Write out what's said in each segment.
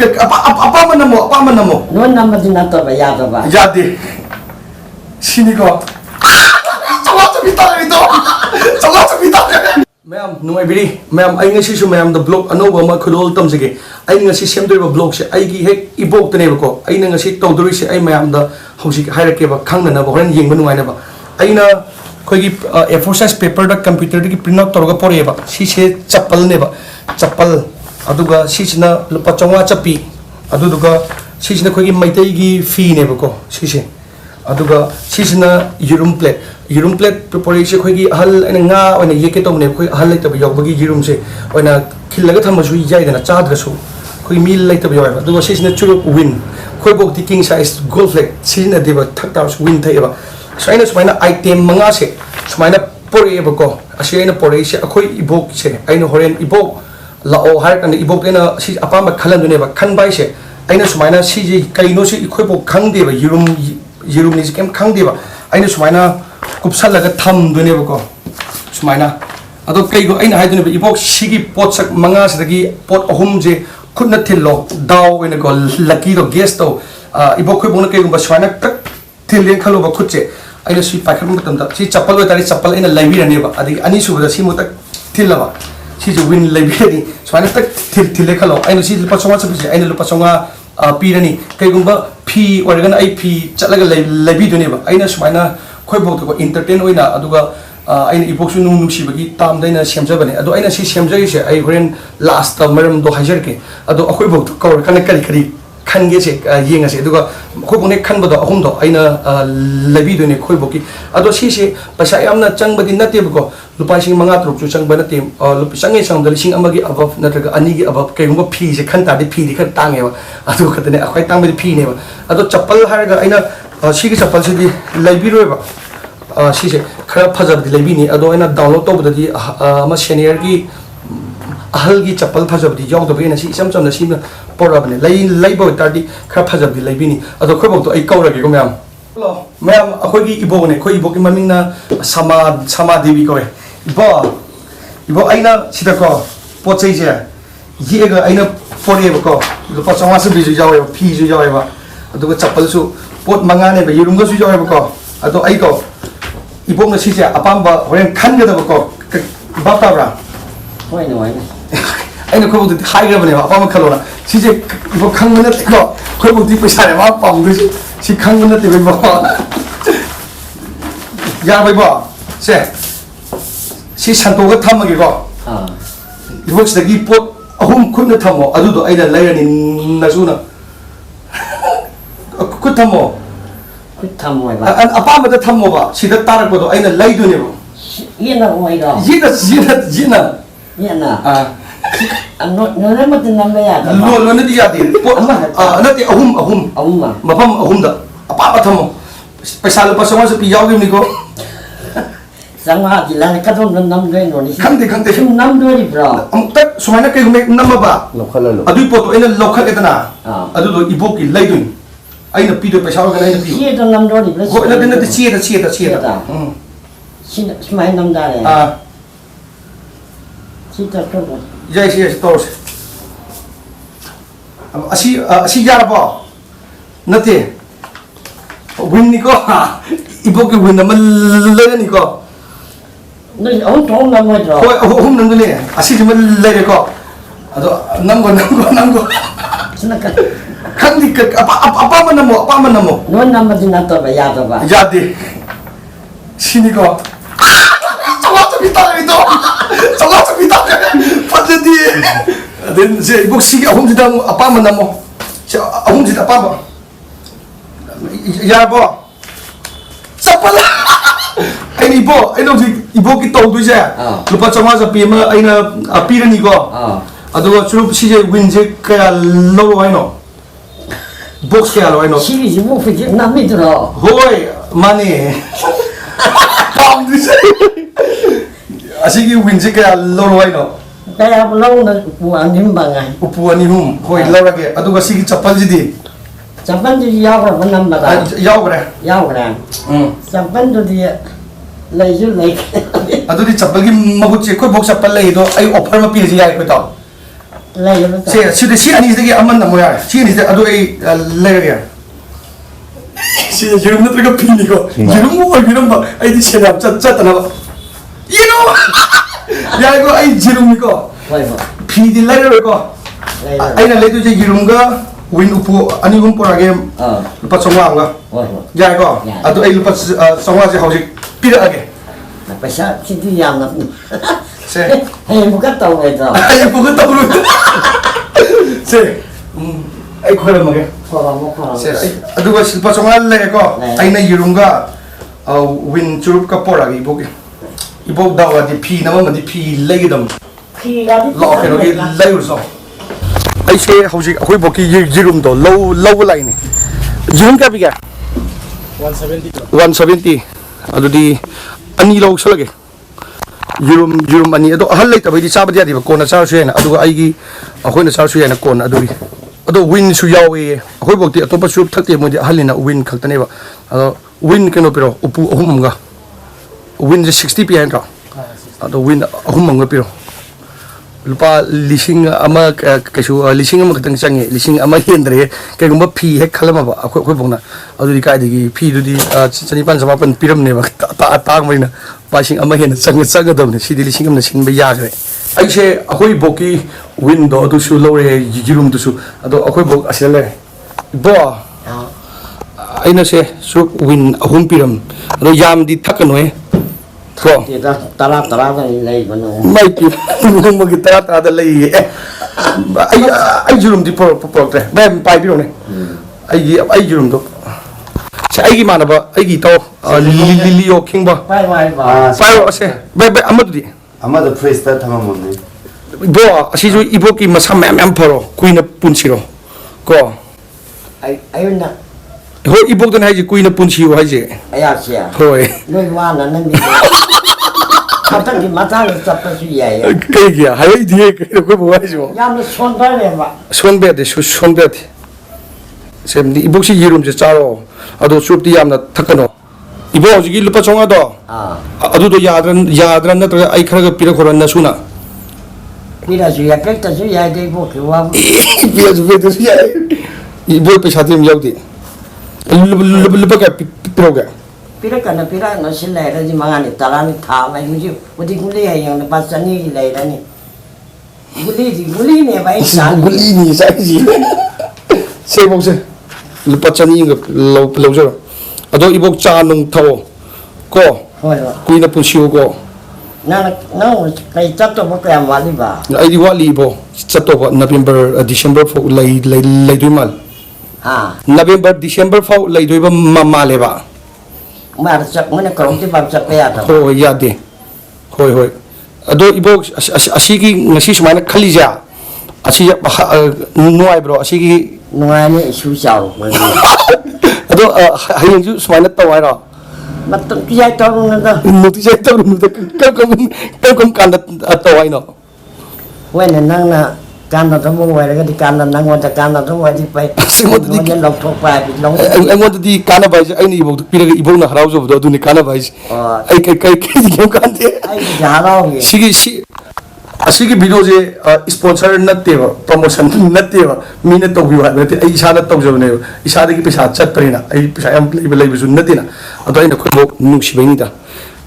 apa mana mo non nama di nato ba ya ba jadi sini ko sama bita ito sama bita ma'am नुआइबिरी ma'am आई ngasi su ma'am the blog अनोबा मा खडोल तमजगे आई ngasi सेमदोइबा blog से आई गी हेक इबोक तनेबको आई ngasi तौदोरि से आई ma'am the हौसिक हाइरकेबा खांगना बा होरन येंगबा नुआइनाबा आइना खोगी A4 size paper दा कंप्यूटर दी प्रिंट आउट तोरगा पोरेबा सी से चप्पल नेबा चप्पल अदुगा सीसिना लुपा चंगा चप्पी अदुदुगा सीसिना खोगी मैतै गी फी नेबको सीसे अदुगा सीसिना यूरुम प्लेट प्रिपरेशन से खोगी हल nga oina yeke tawne khoi hal laitaba yawbagi yirum se oina khillaga thamasu yaidana chadrasu khoi mil laitaba yawa aduga sisina churup win khoi bok ti king size gold flag sisina deba thaktar win thaiba saina sumaina item manga se sumaina poreba ko asiana pore se akhoi ibok se aina horen ibok lao har kan ibok ena si apama khalandune ba khanbai se aina sumaina si ji kaino se khoi bok khangdeba yirum ni kem khangdeba aina sumaina kupsalaga tham dune ba ko sumaina ado kaigo aina haidune ba ibok sigi pot sak manga sidagi pot ahum je khutna thillo daw ena ko lucky do guest to ibok khoi bongna kaigo ba sumaina tak thillen khalo ba khutche aina si pakhar matam da si chappal wa tari chappal aina laibi rane ba adi ani su ba si mo tak thillaba si je win laibi ni sumaina tak thille khalo aina si lupa songa sabi aina lupa songa pirani kaigo ba phi organ ai phi chalaga laibi dune ba aina sumaina khoi bok ko entertain oina aduga aina ibok su nung sibagi tam daina semjabane adu aina si semjai se ai horen last maram do hajar ke adu akhoi bok to kor kana kari khange se yenga se aduga khoi bok ne khan bodo ahum do aina labi do ne khoi bok ki adu si se pasa yamna changbadi nate bko lupa sing manga truk chu changba nate lupa sangai sang dal sing amagi above natraga ani gi above kai gumba phi se khan ta de phi di khan tange ba adu khatane akhoi tang ba phi ne ba adu chappal haraga aina sigi chappal se di labi roi ba सीसे खरा फजब लेबीनी अदो अना download तौबददी अमा senior की अहल की चप्पल फजबदी यावदबेना सी इसम चमना सीना पोराबने लैबो तारदी खरा फजबदी लेबीनी अदो खबक तो आई कौरगे को मैम हेलो मैम अखोगी इबोने खोई इबो की ममिंगना समा देवी कोए इबो आइना सिदा को पोचै जे येगा आइना पोरेबो को लुपा चंगास बिजु जावे फीजु जावेबा अदुगा चप्पल सु पोट मंगाने बे युरुंगा सु जावेबो को अदो आई को ibok na sija apamba horen khanga da ko batabra hoi no ai aina ko budi haigra bane apama khalona sije ibok khanga na ko ko budi paisa re ma pam du si khanga na te ba ya bai ba se si santo ga thamage ko ibok sidagi pot ahum khunna thamo adu do aina lairani nasuna ku thamo tham ba apa ma da thammo ba sida tarak bodo aina laidu ne ba yena oi da yena no no ma tin nam ya da lo ne dia di po na ti ahum mapam ahum da apa ba thammo paisa lo pasama se pi yaw ni ko sangha ki la ka thon nam doi no ni khande nam doi ni bra am tak sumaina kai gumek nam ba lokhalalo adu po to aina lokhal etana adu do ibok ki laidu aina pido paisa ga aina pi ye to nam do ni ko na den de chia da sin smai nam da le si ta to yes tos asi yar ba nate win ni ko ibok ki win na le ni ko no on to nam mo do ko nam le asi ji le ko ado nam go sinakan khandi apa mana mo non nama di nato ba ya ba jadi sini ko sama bita ito pati then je ibok si ahum di dang apa mana mo ahum di apa ba ya ba sapala ai ibo ai no ibo ki to du je lupa chama sa pi ma ai na apirani ko ado churup si je win je kaya lo ai no box kaya lo ai no si ji mo fi nam mi do hoi mane pam du se asigi win je kaya lo ai no kaya lo na pu anim bangai upu ani hum hoi lo ra ke ado ga sigi chappal ji di chappal ji yaw ra nam ba da yaw ra chappal do di lai ju lai adu di chappal gi mahut che ko box chappal lai do ai offer ma pi ji ai ko ta ꯂꯩꯔꯕ ꯁꯤ ꯑꯅꯤꯁꯤꯗꯒꯤ ꯑꯃꯅ ꯑꯃꯨꯛ ꯌꯥꯔꯦ ꯁꯤ ꯑꯅꯤꯁꯤꯗ ꯑꯗꯨ ꯑꯩ ꯂꯩꯔꯒꯦ ꯁꯤꯗ ꯌꯦꯔꯨꯝ ꯅꯠꯇ꯭ꯔꯒ ꯐꯤꯅꯤꯀꯣ ꯌꯦꯔꯨꯝ ꯑꯣꯏꯕꯤꯔꯝꯕ ꯑꯩꯗꯤ ꯁꯦꯟꯅꯕ ꯆꯠꯇꯅꯕ ꯌꯦꯔꯨꯝ ꯌꯥꯔꯦꯀꯣ ꯑꯩ ꯌꯦꯔꯨꯝꯅꯤꯀꯣ ꯐꯤꯗꯤ ꯂꯩꯔꯔꯣꯏꯀꯣ ꯑꯩꯅ ꯂꯩꯗꯣꯏꯁꯦ ꯌꯦꯔꯨꯝꯒ ꯋꯤꯟ ꯎꯄꯨ ꯑꯅꯤ ꯑꯍꯨꯝ ꯄꯨꯔꯛꯑꯒꯦ ꯂꯨꯄꯥ 500 ꯑꯃꯒ ꯌꯥꯏꯀꯣ ꯑꯗꯨ ꯑꯩ ꯂꯨꯄꯥ 500ꯁꯦ ꯍꯧꯖꯤꯛ ꯄꯤꯔꯛꯑꯒꯦ ꯄꯩꯁꯥ ꯁꯤꯗꯤ ꯌꯥꯝꯅ ꯁꯦ ꯍꯌꯦꯡ ꯕꯨꯛꯀ ꯇꯧꯔꯣꯏꯗ꯭ꯔꯣ ꯍꯌꯦꯡ ꯕꯨꯛꯀ ꯇꯧꯔꯣꯏꯗ꯭ꯔꯣ ꯁꯦ ꯑꯩ ꯈꯣꯏꯔꯝꯃꯒꯦ ꯑꯗꯨꯒ ꯂꯨꯄꯥ 500 ꯂꯩꯔꯦꯀꯣ ꯑꯩꯅ ꯌꯦꯔꯨꯝꯒ ꯋꯤꯟ ꯆꯨꯔꯨꯞꯀ ꯄꯣꯔꯛꯑꯒꯦ ꯏꯕꯣꯛꯀꯤ 이보 나와디 피 나머지 피 레기덤 로케로기 레우서 아이세 하우지 거기 보기 지름도 로우 라인에 지름 값이게 170 아두디 아니 로우 설게 지름 아니 또 할래 있다고 잡아야 돼 코나 차수에나 아두가 아이기 거기는 차수에나 코나 아두기 아도 윈수 야오에 거기 보기 또 버스 탁대 뭐지 할리나 윈 각다네바 윈 그노피로 우부 어홈가 윈 60 PN 라 아도 윈 어홈가 피로 lupa lising ama kasu lising ama katang changi lising ama hendre kaigumba phi hek khalama ba akhoi bongna adu di kai digi phi du di chani pan sama pan piram ne ba ta maina pasing ama hen chang dam ne sidi lising am na sin ba ya gre ai se akhoi boki window du su lore jirum du su ado akhoi bok asele bo aina se su win ahum piram ado yam di thakanoe ko tara da lei bano mai ki mo gi tara da lei ai jurum di por tre ba pai bi ne ai jurum do sa ai gi mana ba ai gi to lilio king ba pai pai se ba amadu di amadu priest ta mamone bo asi ju ibo ki masam mem poro kuina punsiro ko ai na ho ibo dan hai ji kuina punsiyo hai ji aya sia hoi noi wa na nan ni Matang matang sappa su ya ya. Kaya hai dia ko bo hai jo. Yam son ba le ba. Sonbe de sonbe de. Sem ni ibo si yirum je charo. Ado chup ti yamna thakano. Ibo ji lupa chonga do. Adu do yadran na tra ai khara ga pira khoran na suna. Pira su ya pekta su ya de bo ke wa. Pira su pekta su ya. Ibo pe shati mi yawdi. Lupa ka piro ga. Pira na sila ra ji mangani tarani tha mai ju udi guli ya yang pas ani ki lai ra ni. Guli ne bai sa. Guli ni sa ji. Se bo se. Lupa chani ga lo jo. Ado ibok cha nung thawo. Ko. Hoi ba. Kuina pusiyo ko. Na kai chat to bo ka am wali ba. Ai di wali bo. Chat to November December fo lai dui mal. November December fo lai dui ba male ba. Ma chak mana ko ti ba chak ya ta. Ho ya de. Hoi. Ado ibok asi ki ngasi sumana khalija. Asi nuai bro asi ki nuai ni su chao. Ado hayang ju sumana tawai ra. Matung ki ai to na da. Nuti jai to nu da kam kan tawai no. Wen nang na kan na mo wa ga di kan na nang wa kan na mo di pai. Mo di long thok pa bi long. Ai mo di kana bai ai ni ibok piraga ibok na harau jo do du ni kana bai. Ai kai di kan de. Ai ja harau gi. Si asigi video je sponsor natte ba promotion natte ba mine to bi wa natte ai isa na to jo ne isa de ki pesa chat parina ai pesa am play bi sun natte na ado ai na ko bok nuksi bai ni da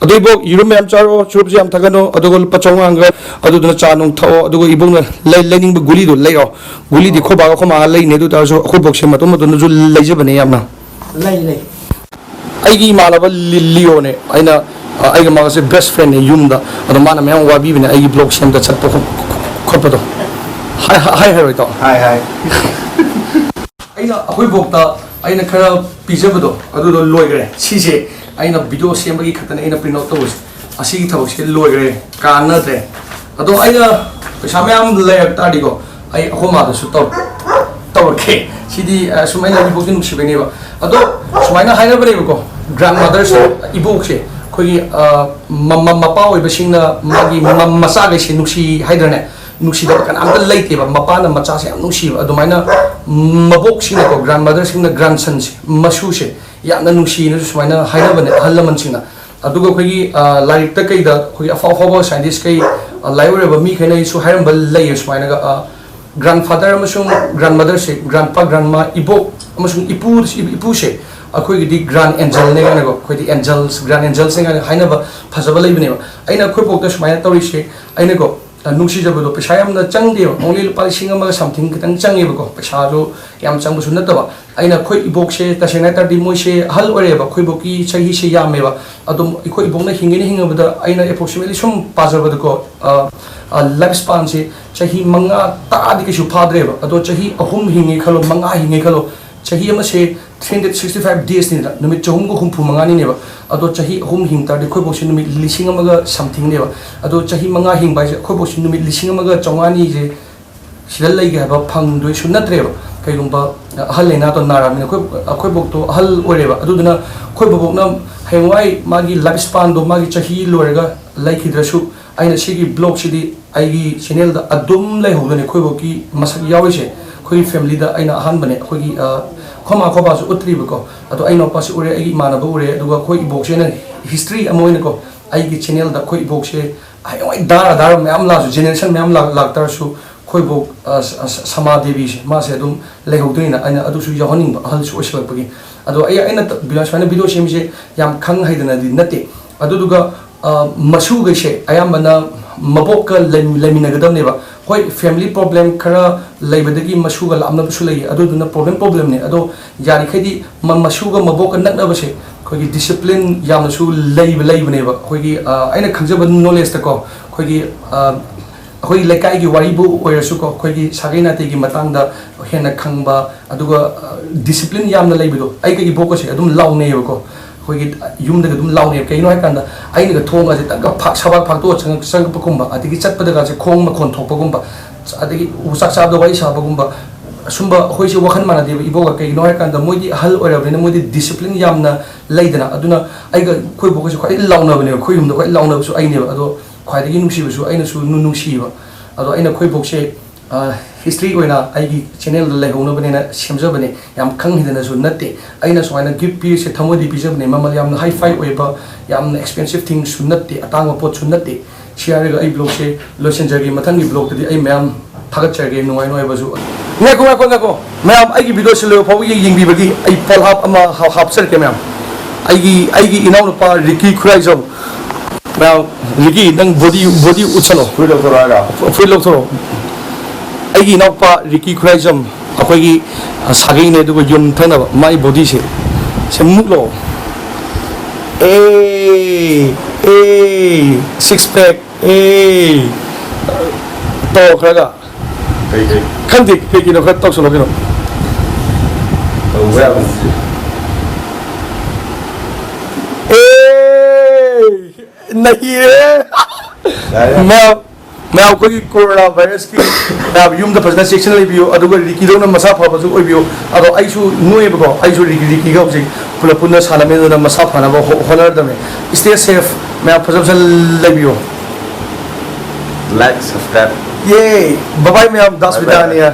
ado ibok yurum am charo churup jam thagano ado gol pachong ang ado na cha nong tho ado go ibok na lening ba guli do lei ro guli di kho ba ko ma lei ne do ta so ko bok se ma to no ju lei je bane yam na lei ai gi ma la ba lio ne ai na ai ga se best friend ne yum da ado mana me wa bi ne ai blog sem da chat po khot do hi ro to hi ai na ahoi bok ta ai na khara pizza do ado do loi gre si se ai na video sem ba gi khatan ai na print out to asi gi thawak se loi gre ka na de ado ai na pesa me am le ta di go ai ho ma da su to ke si di sumai na ibok din si bene ba ado sumai na hai na bane ko grandmother se ibok se khoi mapa oi basing na magi masa ga se nuksi haidane nuksi da kan am da leite ba mapa na macha se am nuksi ado mai na mabok sing na ko grandmother sing na grandson se masu se ya na nuksi na sumai na haina bane halaman sing na adu go khoi laik ta kai da khoi afa scientist kai library ba mi khaina su hairam bal lei sumai na ga grandfather amasung grandmother se grandpa grandma ibok amasung ipu se akhoi gi grand angel ne ga go khoi di angels grand angels ne ga haina ba phajaba leibne ba aina khoi bok da sumaya tori se aina go nungsi jabado pesa yamna changde only lupa lising ama something kitang changi ba ko pesa jo yam chang bu sunna ta ba aina khoi ibok se ta sena ta di moi se hal ore ba khoi boki chahi se yam me ba adum khoi ibok na hingini hinga ba da aina approximately sum pajar ba ko life span se chahi manga ta di ke shu phadre ba ado chahi ahum hingi khalo manga hingi khalo chahi ama se 365 days ni numit chahum go humpu manga ni ne ba ado chahi ahum hing ta de khoi bok se numit lising ama ga something ne ba ado chahi manga hing ba se khoi bok se numit lising ama ga chongani je sidal lai ga ba phang doi su natre ba kai lum ba hal le na to nara mi khoi bok to hal ore ba adu duna khoi bok na hengwai magi life span do magi chahi lorega lai khidrasu aina sigi blog sidi aigi channel da adum lai hodane khoi bok ki masak yawi se khoi family da aina han bane khoi gi khoma khoba su utri ba ko ado aina pa su ure aigi mana ba ure aduga khoi ibok se na history amoine ko aigi channel da khoi ibok se ai dar myam la su generation myam la tar su khoi bok sama devi se ma se adum lai hodina aina adu su yahoning ba hal su oshla pagi ado aina bilas fana video sem se yam khang haidana di nate adu duga masu ga se ayam bana mabok ka lemina ga dam ne ba hoi family problem khara leibadagi masu ga lamna su lei adu duna problem ne ado yari khadi masu ga mabok ka nakna ba se khoi gi discipline yam su leib ne ba khoi gi aina khangja knowledge ta ko khoi gi khoi lekai gi wari bu oira su ko khoi gi sagai te gi matang da hena khangba aduga discipline yam na leibido ai gi boko se adum laune ba ko khoi gi yum da dum laune kai no kan da ai ni ga thong ga ta ga phak sabak phak to chang pa kum ba adigi chat pa da ga se khong ma khon thok pa kum ba adigi usak sab da wai sa ba kum ba sumba khoi se wakhan mana de ibo ga kai no kan da moi di hal oira ne moi di discipline yam na leidana aduna ai ga khoi boko se khoi launa ba ne khoi yum da khoi launa su ai ne ba ado khoi da gi nungsi ba su ai na su nungsi ba ado aina khoi bok se history oina aigi channel la lehona bane na semja bane yam khang hidana su natte aina so aina gift pi se thamodi pi jabne mamal yam high five oiba yam expensive thing su natte atanga pot su natte share ga ai blog se lotion jagi mathangi blog ti ai mayam thagat chage nuai nuai ba su ngako mayam aigi video se lo phawi ying bi bagi ai pal hap ama hap sel ke mayam aigi inau no pa Ricky Khuraizom mayam Ricky nang body uchalo Free Doctor Raga. free log thoro aigi inau pa Ricky Khuraizom akhoi gi sagai ne du yum thana mai body se muk lo six pack to khraga Hey. khandi pe ki no khat tok solo kino Where was nahi मैं आपको कि corona virus की मैं यूम the फसना section ले बियो अदुगा Ricky दो न मसा फाबा जो ओबियो अदो आइसु नोए बको आइसु रिकी गा जे पुला पुना साला में न मसा फाना बो होनर दमे स्टे सेफ मैं आप फसब ले बियो like, subscribe. ये बाय बाय मैं आप दास Bye-bye. बितानिया